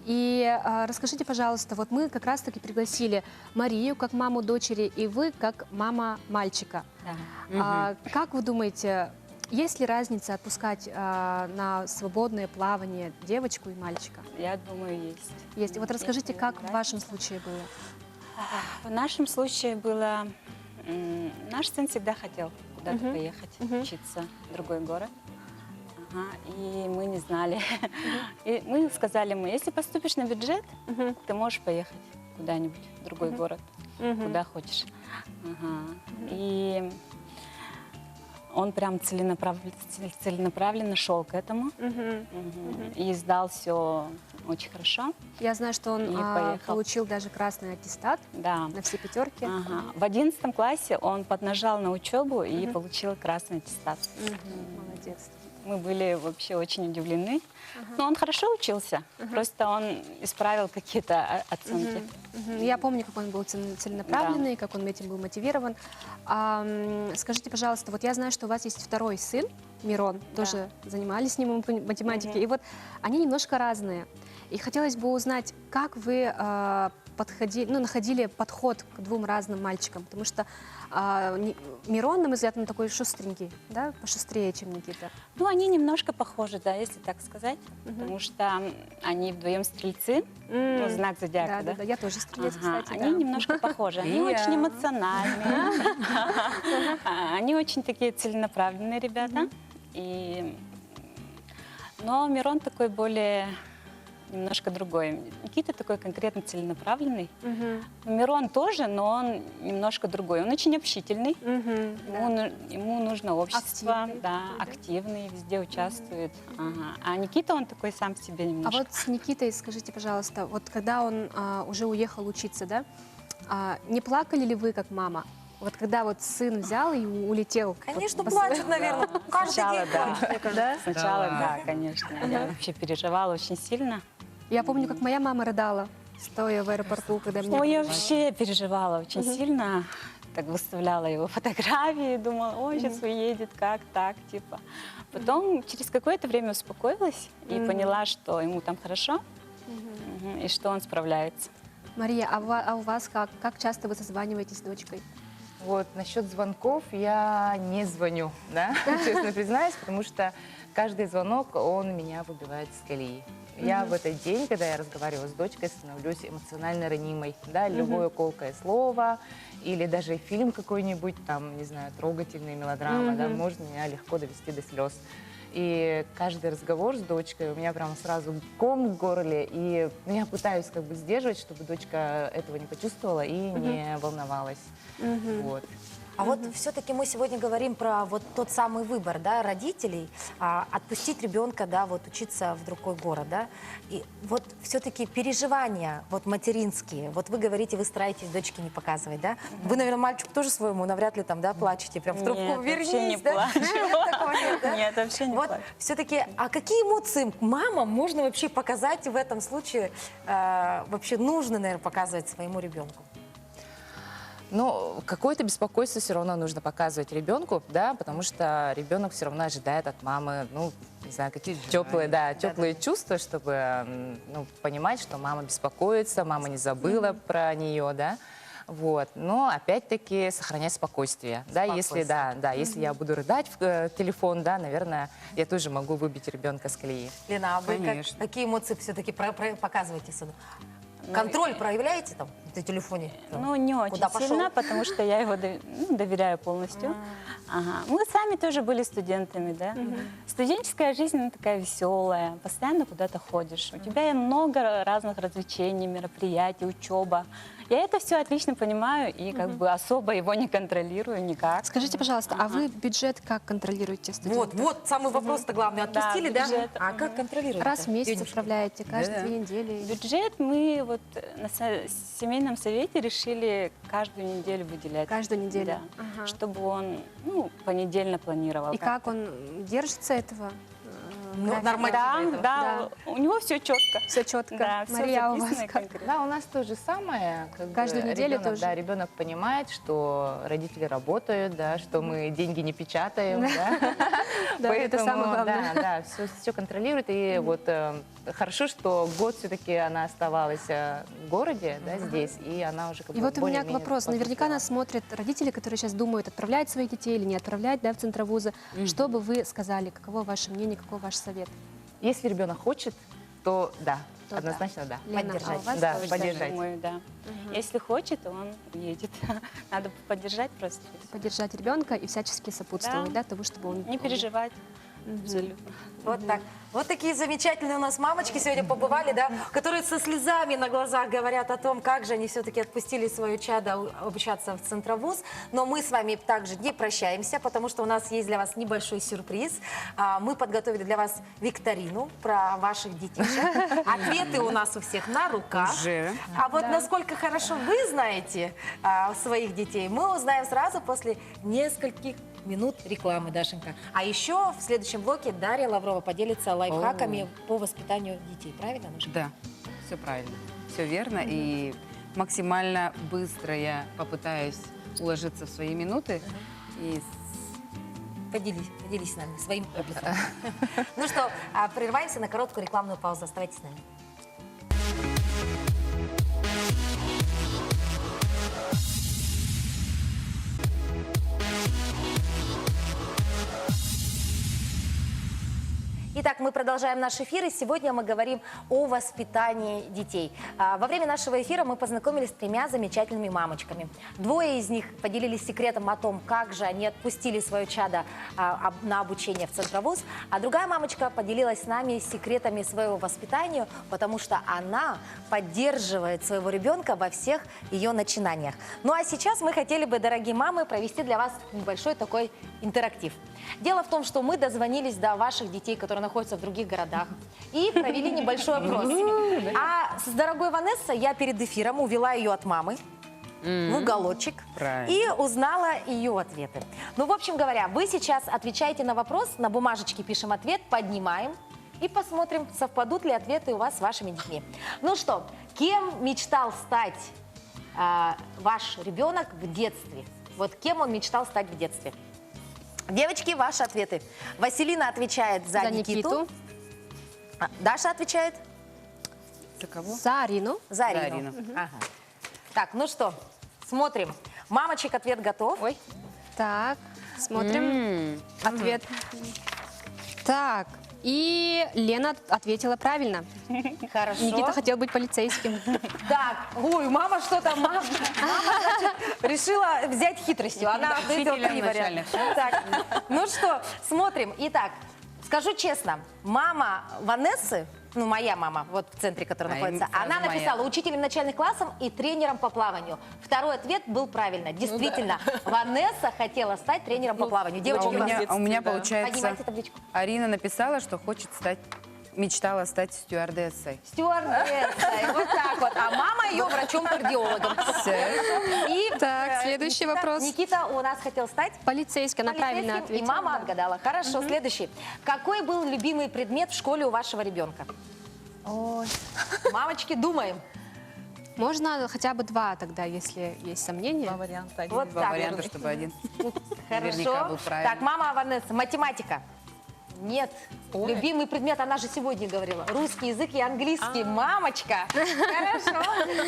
И расскажите, пожалуйста, вот мы как раз-таки пригласили Марию как маму дочери и вы как мама мальчика. Как вы думаете, есть ли разница отпускать на свободное плавание девочку и мальчика? Я думаю, есть. Есть. Вот расскажите, Если как в брать- вашем случае было? В нашем случае было... Наш сын всегда хотел куда-то поехать, учиться в другой город. Ага, и мы не знали. И мы сказали ему, если поступишь на бюджет, ты можешь поехать куда-нибудь в другой город, куда хочешь. Ага. И он прям целенаправленно шел к этому. И сдал все очень хорошо. Я знаю, что он И поехал. получил даже красный аттестат Да. на все пятерки. Ага. В 11 классе он поднажал на учебу и получил красный аттестат. Молодец. Мы были вообще очень удивлены. Но он хорошо учился, просто он исправил какие-то оценки. Я помню, как он был целенаправленный, как он этим был мотивирован. Скажите, пожалуйста, вот я знаю, что у вас есть второй сын, Мирон, тоже занимались с ним математикой, и вот они немножко разные. И хотелось бы узнать, как вы находили подход к двум разным мальчикам, потому что Мирон, на мой взгляд, он такой шустренький, да, пошустрее, чем Никита. Ну, они немножко похожи, да, если так сказать, потому что они вдвоем стрельцы, ну, знак зодиака, да? Да, я тоже стрелец, Ага, кстати. они да. немножко похожи, они очень эмоциональные, они очень такие целенаправленные ребята. Но Мирон такой более немножко другой. Никита такой конкретно целенаправленный. Мирон тоже, но он немножко другой. Он очень общительный. Ему нужно общество, Активный. да, активный, везде участвует. Ага. А Никита, он такой сам в себе А немножко. вот с Никитой, скажите, пожалуйста, вот когда он уже уехал учиться, да, не плакали ли вы как мама? Вот когда вот сын взял и улетел. Конечно, вот, плачут, наверное. Каждый Сначала, день да. плачут. Да? Сначала, да, конечно. Я вообще переживала очень сильно. Я помню, как моя мама рыдала, стоя в аэропорту, когда меня... Ой, я вообще переживала очень сильно. Так выставляла его фотографии, думала, ой, сейчас уедет, как так, типа. Потом через какое-то время успокоилась и поняла, что ему там хорошо, и что он справляется. Мария, а у вас как? Как часто вы созваниваетесь с дочкой? Вот насчет звонков я не звоню, да, честно признаюсь, потому что каждый звонок, он меня выбивает из колеи. Я в этот день, когда я разговариваю с дочкой, становлюсь эмоционально ранимой, да, любое колкое слово или даже фильм какой-нибудь, там, не знаю, трогательная мелодрама, да, может меня легко довести до слез. И каждый разговор с дочкой у меня прям сразу ком в горле, и я пытаюсь как бы сдерживать, чтобы дочка этого не почувствовала и не волновалась. Вот. А вот все-таки мы сегодня говорим про вот тот самый выбор, да, родителей, отпустить ребенка, да, вот учиться в другой город, да, и вот все-таки переживания вот материнские, вот вы говорите, вы стараетесь дочке не показывать, да, вы, наверное, мальчику тоже своему навряд ли там, да, плачете, прям в трубку, Нет, вообще вернись, не да? плачу. Нет, такого нет, да? Нет, вообще не Вот плачу. все-таки, а какие эмоции мамам можно вообще показать в этом случае, вообще нужно, наверное, показывать своему ребенку? Но какое-то беспокойство все равно нужно показывать ребенку, да, потому что ребенок все равно ожидает от мамы, ну, не знаю, какие-то теплые, да, теплые чувства, чтобы, ну, понимать, что мама беспокоится, мама не забыла про нее, да. Вот. Но опять-таки сохранять спокойствие. Да, если, да, если я буду рыдать в телефон, да, наверное, я тоже могу выбить ребенка с колеи. Лена, а вы Конечно. какие эмоции все-таки показываете сыну? Контроль проявляете там на телефоне? Ну, не очень Куда пошел? сильно, потому что я его доверяю полностью. Ага. Мы сами тоже были студентами, да. Студенческая жизнь, она такая веселая, постоянно куда-то ходишь. У тебя много разных развлечений, мероприятий, учеба. Я это все отлично понимаю и как бы особо его не контролирую никак. Скажите, пожалуйста, а вы бюджет как контролируете студентов? Вот самый вопрос-то главный. Отпустили, да? бюджет. А как контролируете? Раз в месяц Денежки? отправляете, каждые 2 недели? Бюджет мы вот на семейном совете решили каждую неделю выделять. Каждую неделю? Да. Ага. Чтобы он, ну, понедельно планировал. И как он держится этого? Ну, нормативы Да, этого. да, у него все четко. Все четко. Да, все Мария, а у вас записано и как? конкретно. Да, у нас то же самое. Как бы Каждую неделю ребенок, тоже? Да, ребенок понимает, что родители работают, да, что мы деньги не печатаем, да. Да, это самое главное. Да, все контролирует. И вот хорошо, что год все-таки она оставалась в городе, да, здесь, и она уже как И бы вот у меня более-менее вопрос. Наверняка повзрослела. нас смотрят родители, которые сейчас думают, отправлять своих детей или не отправлять, да, в центр вуза. Что бы вы сказали? Каково ваше мнение, какой ваш совет? Если ребенок хочет, то да, То однозначно да. Лена, а у Поддержать. вас Да, Тоже поддержать. думаю, да. Если хочет, он уедет. Надо поддержать просто. Поддержать ребенка и всячески сопутствовать, да, тому, чтобы он... Не переживать. Абсолютно. Вот так. Вот такие замечательные у нас мамочки сегодня побывали, да, которые со слезами на глазах говорят о том, как же они все-таки отпустили свое чадо обучаться в Центровуз. Но мы с вами также не прощаемся, потому что у нас есть для вас небольшой сюрприз. Мы подготовили для вас викторину про ваших детишек. Ответы у нас у всех на руках. Уже. А вот насколько хорошо вы знаете своих детей, мы узнаем сразу после нескольких минут рекламы, Дашенька. А еще в следующем блоке Дарья Лаврова поделится лайфхаками по воспитанию детей. Правильно, Дашенька? Да, все правильно, все верно. И максимально быстро я попытаюсь уложиться в свои минуты. И Поделись с нами своим опытом. Ну что, прерываемся на короткую рекламную паузу. Оставайтесь с нами. Итак, мы продолжаем наш эфир, и сегодня мы говорим о воспитании детей. Во время нашего эфира мы познакомились с 3 замечательными мамочками. 2 из них поделились секретом о том, как же они отпустили свое чадо на обучение в Центровуз, а другая мамочка поделилась с нами секретами своего воспитания, потому что она поддерживает своего ребенка во всех ее начинаниях. Ну а сейчас мы хотели бы, дорогие мамы, провести для вас небольшой такой интерактив. Дело в том, что мы дозвонились до ваших детей, которые находятся в других городах, и провели небольшой опрос. А с дорогой Ванессой я перед эфиром увела ее от мамы в уголочек Правильно. и узнала ее ответы. Ну, в общем говоря, вы сейчас отвечаете на вопрос, на бумажечке пишем ответ, поднимаем и посмотрим, совпадут ли ответы у вас с вашими детьми. Ну что, кем мечтал стать ваш ребенок в детстве? Вот кем он мечтал стать в детстве? Девочки, ваши ответы. Василина отвечает за Никиту. Даша отвечает за кого? За Арину. за За Арину. Арину. Ага. Так, ну что, смотрим. Мамочек, ответ готов. Ой. Так, смотрим. Ответ. Так, и Лена ответила правильно. Хорошо. Никита хотел быть полицейским. Так, ой, мама что-то, мама, значит, решила взять хитростью. Она ответила Учителем 3 варианта. начальных. Так, ну что, смотрим. Итак, скажу честно, мама Ванессы, ну, моя мама, вот в центре, которая находится, сразу она написала моя. учителем начальных классов и тренером по плаванию. Второй ответ был правильно. Действительно, Ванесса хотела стать тренером по плаванию. А Девочки, у меня да. получается, поднимайте табличку. Арина написала, что мечтала стать стюардессой. Стюардессой, вот так вот. А мама ее врачом-кардиологом. И, Так, следующий Никита- вопрос. Никита у нас хотел стать Полицейский, она правильно полицейским, и ответила. мама отгадала. Хорошо, следующий. Какой был любимый предмет в школе у вашего ребенка? Ой. Мамочки, думаем. Можно хотя бы 2 тогда, если есть сомнения. 2 варианта. Один. Вот 2 так варианта, вот. чтобы один наверняка Хорошо. был правильный. Так, мама Ванесса, математика. Нет. Любимый предмет, она же сегодня говорила. Русский язык и английский. Мамочка. Хорошо.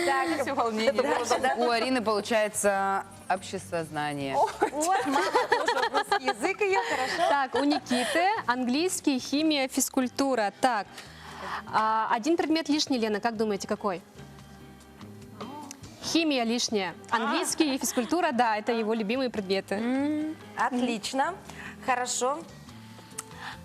Так, Все волнение. Даша, да? У Арины получается обществознание. Вот, мама тоже русский язык ее, хорошо. Так, у Никиты английский, химия, физкультура. Так, один предмет лишний, Лена, как думаете, какой? Химия лишняя. Английский и физкультура, да, это его любимые предметы. Отлично. Хорошо.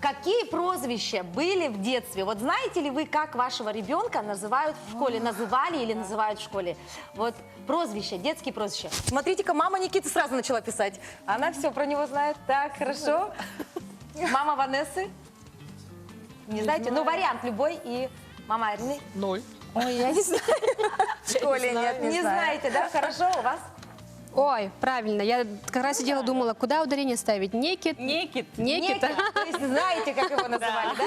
Какие прозвища были в детстве? Вот знаете ли вы, как вашего ребенка называют в школе? Называли или называют в школе? Вот прозвища, детские прозвища. Смотрите-ка, мама Никиты сразу начала писать. Она все про него знает. Так, хорошо. Мама Ванессы? Не знаете? Ну, вариант любой. И мама Арины? 0. Ой, я не знаю. В школе нет, не знаете, да? Хорошо, у вас? Ой, правильно. Я как раз сидела, думала, куда ударение ставить. Некит. Некит. Некит. То есть знаете, как его называли, да?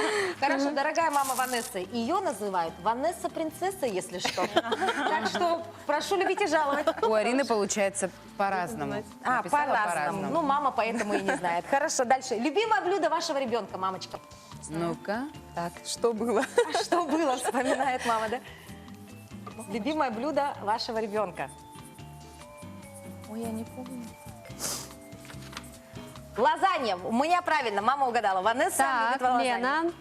Хорошо, дорогая мама Ванесса, ее называют Ванесса принцесса, если что. Так что прошу любить и жаловать. У Арины получается по-разному. А, Написала по-разному. Ну, мама поэтому и не знает. Хорошо, дальше. Любимое блюдо вашего ребенка, мамочка? Ну-ка. Так, что было? А что было, вспоминает мама, да? Любимое блюдо вашего ребенка? Ой, я не помню. Лазанья. У меня правильно, мама угадала. Ванесса любит Так, лазанью. Лена.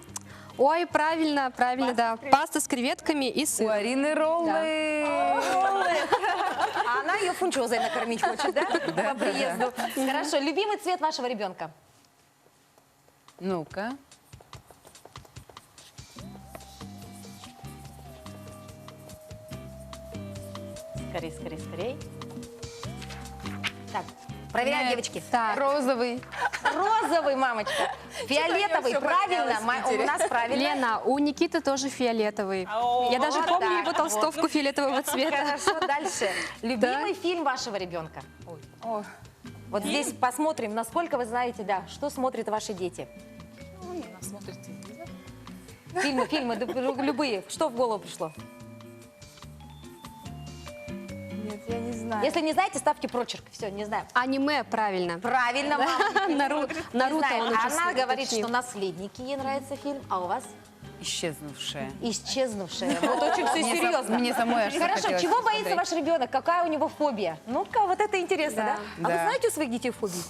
Ой, правильно, да. Паста с креветками и У сыром. Арины роллы. А она ее фунчозой накормить хочет, да? По приезду. Хорошо. Любимый цвет вашего ребенка? Ну-ка. Скорей, скорей, скорей. Так, проверяем, девочки. Так, Розовый. Розовый, мамочка. Фиолетовый, всё правильно. поменялось в У Питере. нас правильно. Лена, у Никиты тоже фиолетовый. Я даже вот помню так его вот. толстовку фиолетового цвета. Хорошо, дальше. Любимый фильм вашего ребенка? Вот здесь посмотрим, насколько вы знаете, да, что смотрят ваши дети. Смотрите. Фильмы, да, любые. Что в голову пришло? Нет, я не знаю. Если не знаете, ставьте прочерк. Все, не знаю. Аниме, правильно. Правильно, мама. Наруто Не знаю. он очень Она говорит, уточнил. что «Наследники» ей нравится фильм, а у вас Исчезнувшая. «Исчезнувшая». Вот очень все Мне серьезно. мне самой аж Хорошо, захотелось чего боится посмотреть. ваш ребенок? Какая у него фобия? Ну-ка, вот это интересно, да? А вы Да. знаете у своих детей фобии?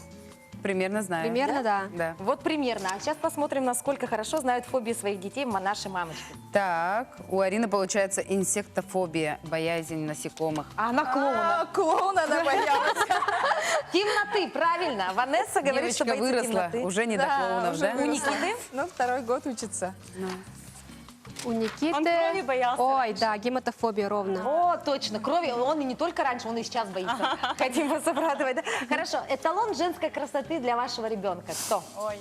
Примерно знаю. Примерно, да. Да. Вот примерно. А сейчас посмотрим, насколько хорошо знают фобии своих детей наши мамочки. Так, у Арины получается инсектофобия, боязнь насекомых. А она клоуна. Клоуна она боялась. Темноты, правильно. Ванесса говорит, что Девочка боится выросла, темноты. уже не до клоунов, да? У Никиты? Ну, 2-й год учится. У Никиты... Он крови боялся Ой, да, гематофобия ровно. О, точно, крови. Он и не только раньше, он и сейчас боится. Хотим вас обрадовать, да? Хорошо, эталон женской красоты для вашего ребенка. Кто? Ой,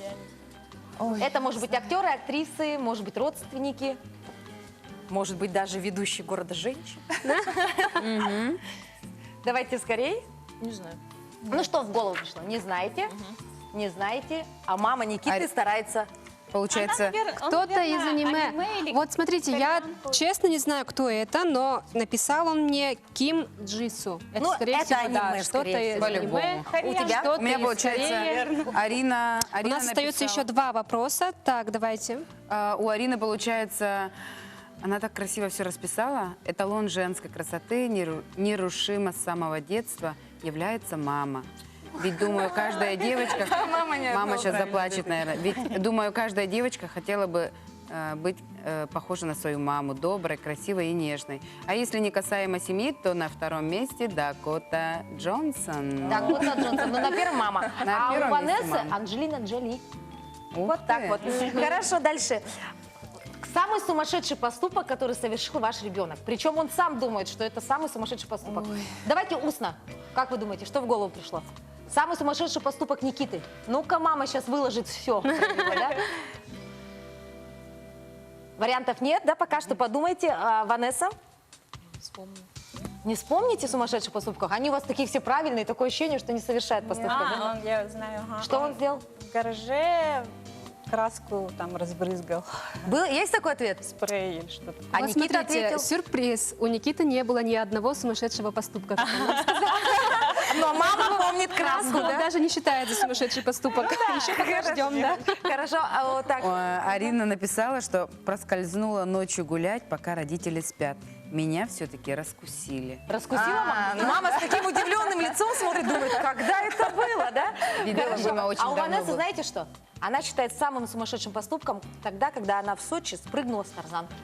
я не... Это может быть актеры, актрисы, может быть родственники, может быть даже ведущий города женщин. Давайте скорей. Не знаю. Ну что в голову пришло? Не знаете? Не знаете? А мама Никиты старается. Получается, Кто-то из аниме. Вот смотрите, я честно не знаю, кто это, но написал он мне Ким Джису. Ну, скорее это всего, аниме, да, что-то скорее из всего. аниме. По-любому. У тебя? Что-то у меня из получается Кореи. Арина У нас остается написала. еще 2 вопроса. Так, давайте. У Арины получается, она так красиво все расписала. Эталон женской красоты нерушимо с самого детства является мама. Ведь, думаю, каждая девочка... Мама сейчас заплачет, наверное. Ведь, думаю, каждая девочка хотела бы быть похожа на свою маму, доброй, красивой и нежной. А если не касаемо семьи, то на 2-м месте Дакота Джонсон. Дакота Джонсон. Ну, на первом мама. На А у первом месте Ванессы мама. Анджелина Джоли. Ух Вот так ты. вот. Хорошо, дальше. Самый сумасшедший поступок, который совершил ваш ребенок. Причем он сам думает, что это самый сумасшедший поступок. Давайте устно. Как вы думаете, что в голову пришло? Самый сумасшедший поступок Никиты. Ну-ка, мама сейчас выложит все. Вариантов нет, да? Пока что подумайте. А, Ванесса? Вспомню. Не вспомните сумасшедших поступков? Они у вас такие все правильные, такое ощущение, что не совершают поступков. да? я знаю. Ага. Что он сделал? В гараже краску там разбрызгал, Есть такой ответ? спрей или что-то. А Вот Никита смотрите, ответил? сюрприз. У Никиты не было ни одного сумасшедшего поступка. Но мама помнит краску, Он да? даже не считается сумасшедший поступок. Еще пока ждем, да? Хорошо, а вот так. Арина написала, что проскользнула ночью гулять, пока родители спят. Меня все-таки раскусили. Раскусила мама? Мама с таким удивленным лицом смотрит, думает, когда это было, да? Видела, Хорошо. было очень А у давно Ванессы, было. знаете что? Она считает самым сумасшедшим поступком тогда, когда она в Сочи спрыгнула с тарзанки.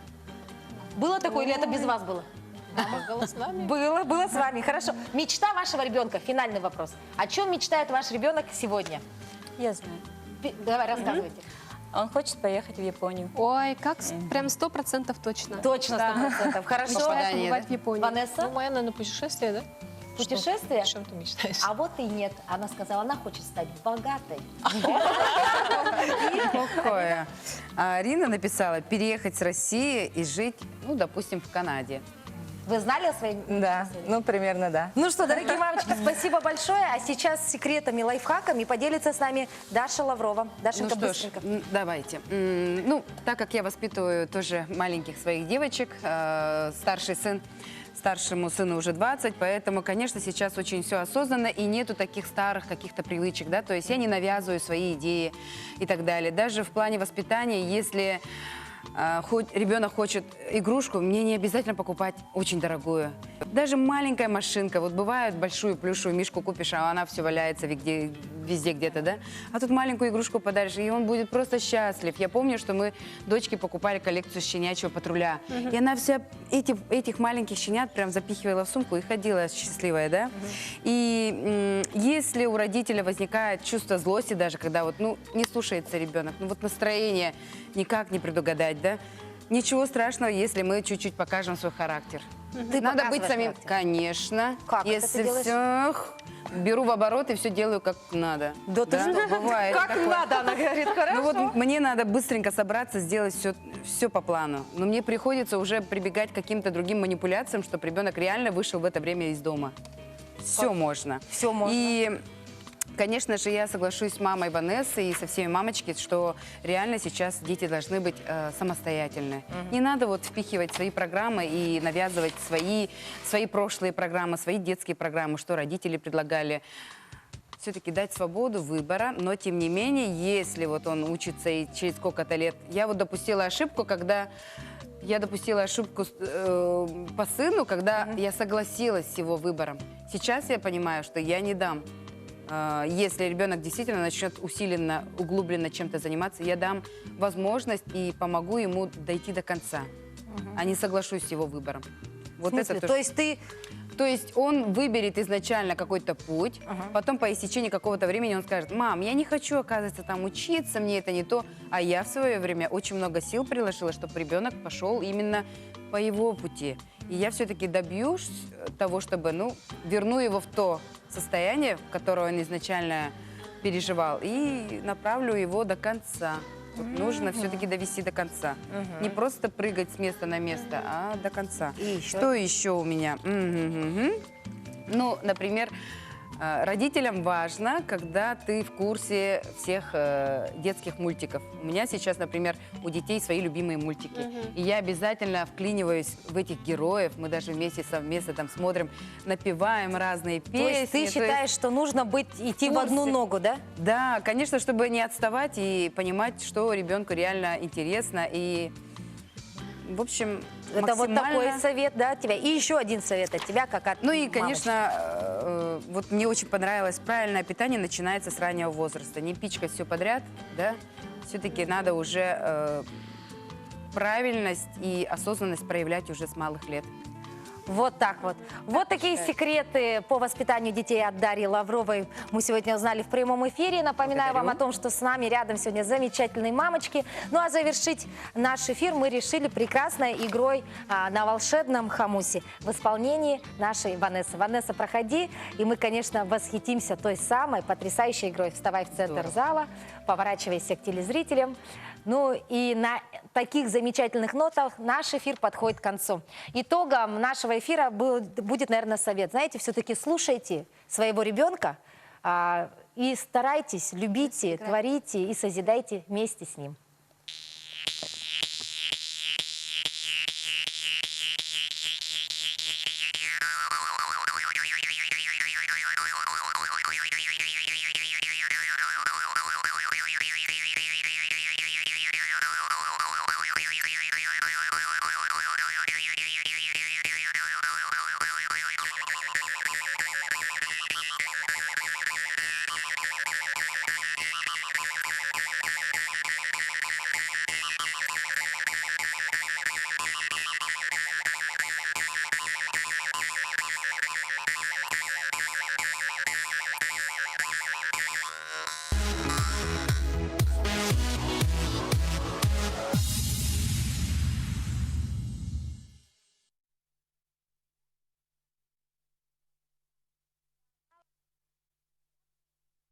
Было такое или это без вас было? Было с нами. Было с вами. Хорошо. Мечта вашего ребенка, финальный вопрос. О чем мечтает ваш ребенок сегодня? Я знаю. Давай, рассказывайте. Он хочет поехать в Японию. Ой, как прям 100% точно. Точно, 100%. Хорошо. Попадание. Побывать в Японии. Ванесса? Ну, мое, наверное, путешествие, да? Путешествие? О чем ты мечтаешь? А вот и нет. Она сказала, она хочет стать богатой. Какое? А Арина написала переехать с России и жить, ну, допустим, в Канаде. Вы знали о своей? Да, ну, примерно, да. Ну что, дорогие мамочки, спасибо большое. А сейчас секретами, лайфхаками поделится с нами Даша Лаврова. Дашенька, Ну что ж, быстренько. давайте. Ну, так как я воспитываю тоже маленьких своих девочек, старшему сыну уже 20, поэтому, конечно, сейчас очень все осознанно, и нету таких старых каких-то привычек, да, то есть я не навязываю свои идеи и так далее. Даже в плане воспитания, если хоть ребенок хочет игрушку, мне не обязательно покупать очень дорогую. Даже маленькая машинка, вот бывает большую плюшевую мишку купишь, а она все валяется везде где-то, да? А тут маленькую игрушку подаришь, и он будет просто счастлив. Я помню, что мы дочке покупали коллекцию щенячьего патруля, и она вся этих маленьких щенят прям запихивала в сумку и ходила счастливая, да? И если у родителя возникает чувство злости даже, когда вот, ну, не слушается ребенок, ну вот настроение никак не предугадать, да? Ничего страшного, если мы чуть-чуть покажем свой характер. Ты Надо быть показываешь самим, характер? конечно. Как это если ты делаешь? все беру в оборот и все делаю как надо. Да ты что? Бывает Как такое. надо, она говорит, хорошо. Ну вот мне надо быстренько собраться, сделать все по плану. Но мне приходится уже прибегать к каким-то другим манипуляциям, чтобы ребенок реально вышел в это время из дома. Все можно. Все можно. И, конечно же, я соглашусь с мамой Ванессы и со всеми мамочки, что реально сейчас дети должны быть самостоятельны. Не надо вот впихивать свои программы и навязывать свои прошлые программы, свои детские программы, что родители предлагали. Все-таки дать свободу выбора, но тем не менее, если вот он учится и через сколько-то лет... Я вот допустила ошибку, по сыну, когда я согласилась с его выбором. Сейчас я понимаю, что я не дам. Если ребенок действительно начнет усиленно, углубленно чем-то заниматься, я дам возможность и помогу ему дойти до конца, а не соглашусь с его выбором. В Вот смысле? это То есть ты... То есть он выберет изначально какой-то путь, потом по истечении какого-то времени он скажет: мам, я не хочу, оказывается, там учиться, мне это не то. А я в свое время очень много сил приложила, чтобы ребенок пошел именно по его пути. И я все-таки добьюсь того, чтобы, ну, верну его в то состояние, в которое он изначально переживал, и направлю его до конца. Вот нужно все-таки довести до конца. Не просто прыгать с места на место, а до конца. И Что еще у меня? Ну, например, родителям важно, когда ты в курсе всех детских мультиков. У меня сейчас, например, у детей свои любимые мультики. И я обязательно вклиниваюсь в этих героев. Мы даже совместно там смотрим, напеваем разные песни. То есть ты считаешь, что нужно идти в одну ногу, да? Да, конечно, чтобы не отставать и понимать, что ребенку реально интересно. И, в общем, Это вот максимально... такой совет, да, от тебя. И еще один совет от тебя, как от Ну и, мамочки. конечно, вот мне очень понравилось, правильное питание начинается с раннего возраста. Не пичкать все подряд, да, все-таки надо уже правильность и осознанность проявлять уже с малых лет. Вот так вот. Вот такие секреты по воспитанию детей от Дарьи Лавровой мы сегодня узнали в прямом эфире. Напоминаю вам о том, что с нами рядом сегодня замечательные мамочки. Ну а завершить наш эфир мы решили прекрасной игрой на волшебном хомусе в исполнении нашей Ванессы. Ванесса, проходи, и мы, конечно, восхитимся той самой потрясающей игрой. Вставай в центр зала, поворачивайся к телезрителям. Ну и на таких замечательных нотах наш эфир подходит к концу. Итогом нашего эфира будет, наверное, совет. Знаете, все-таки слушайте своего ребенка и старайтесь, любите, творите и созидайте вместе с ним.